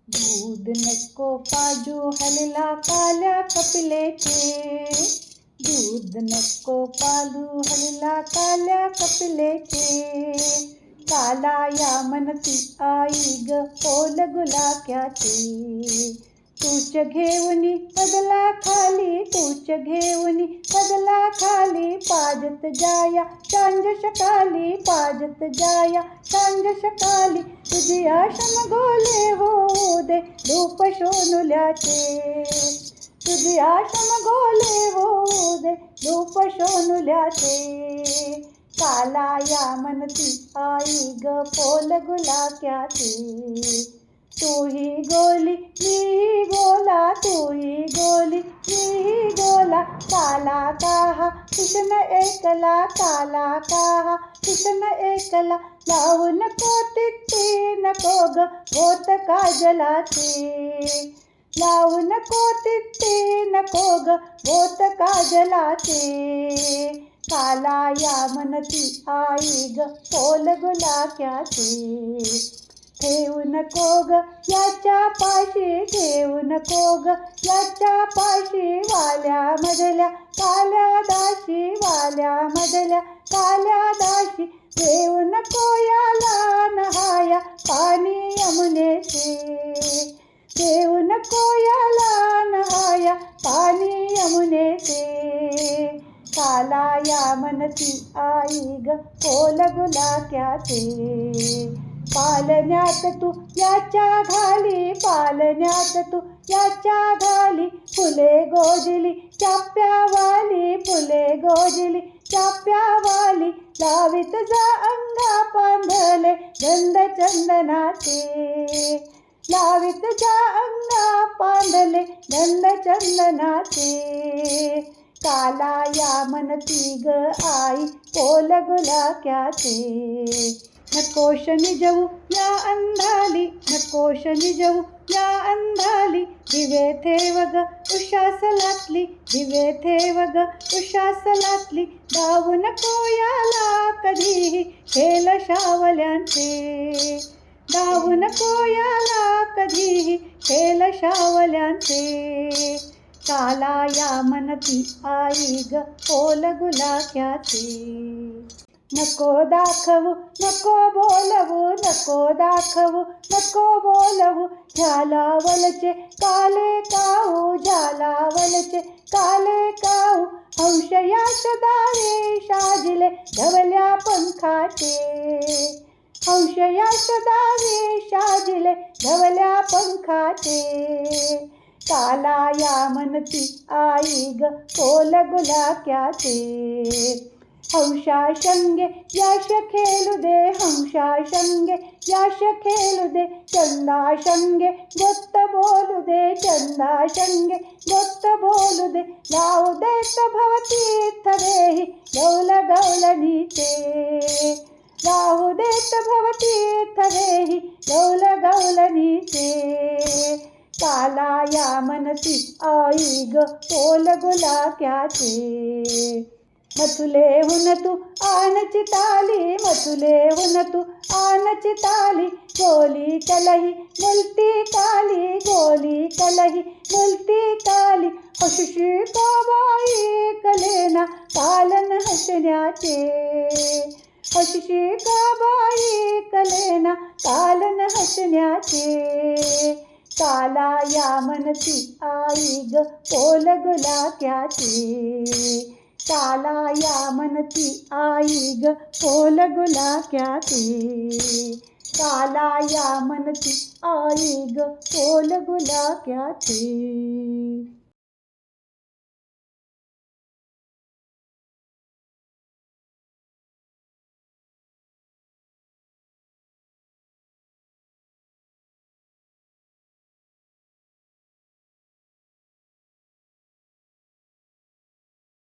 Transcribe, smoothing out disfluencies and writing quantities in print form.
दूध नको पाजू हलला काल्या कपिलेचे, दूध नको पाजू हलला काल्या कपिलेचे. काला या म्हणती आई ग पोल गुलाक्याचे. तूच घेऊनी पदला खाली, तूच घेऊनी पदला खाली. पाजत जाया सांज सकाळी, पाजत जाया सांज सकाळी. तुझी आशम गोले होऊ दे धूप सोनुल्याचे, तुझी आशम गोले होऊ दे धूप सोनुल्याचे. काला या म्हणती आई ग पोल गुलाक्याचे. तूही गोली मीही गोला, तूही गोली मीही गोला. काला काहा कृष्ण एकला, काला काहा कृष्ण एकला. लावू नको तित्ती नको ग होत काजलाचे, लावू नको तित्ती नको ग होत काजलाचे. काला या म्हणती आई ग पोल गुलाक्याचे. ठेवू नको ग याच्या पाशी, ठेवू नको ग याच्या पाशी. वाल्या मधल्या काल्या दाशी, वाल्या मधल्या काल्या दाशी. ठेवू नको याला नहाया पाणी यमुनेचे, ठेवू नको याला नहाया पाणी यमुनेचे. काला या म्हणती आई ग पोल गुलाक्याचे. पालण्यात तू याच्या घाली, पालण्यात तू याच्या घाली. फुले गोजली चाप्यावाली, फुले गोजली चाप्यावाली. लावीत जा अंगा पांधले गंध चंदनाचे, लावीत जा अंगा पांधले गंध चंदनाचे. काला या म्हणती ग आई पोल गुलाक्याचे. नकोश निजवू या अंधाली, नकोश निजवू या अंधाली. दिवे ठेव ग उषासलातली, दिवे ठेव ग उषासलातली. धावू नको याला कधीही खेळ शावल्यांचे, धावू नको याला कधीही खेळ शावल्यांचे. काला या म्हणती आई ग पोल गुलाक्याचे. नको दाखवू नको बोलवू, नको दाखवू नको बोलवू. झालावलचे काले काऊ, झालावलचे काले काऊ. हंस याश दावे शाजिले धवल्या पंखाचे, हंस याश दावे शाजिले धवल्या पंखाचे. काला या म्हणती आई ग पोल गुलाक्याचे. हंसा संगे यश खेळू दे, हंसा संगे यश खेळू दे. चंदा संगे गोत्त बोलू दे, चंदा संगे गोत्त बोलू दे. लावू देत भवतीर्थ देही गौल गौलनीचे, लावू देत भवतीर्थ देही गौल गौलनीचे. काला या म्हणती आई ग पोल गुलाक्याचे. मथुलेहून तू आणची ताली, मथुलेहून तू आणची ताली. गोली कलही मुलती काली, गोली कलही मुलती काली. अशी काबाई कलेना कालन हसण्याचे, अशी काबाई कलेना कालन हसण्याचे. काला या म्हणती आई ग पोल गुलाक्याचे. काला या म्हणती आई ग पोल गुलाक्याचे. काला या म्हणती आई ग पोल गुलाक्याचे.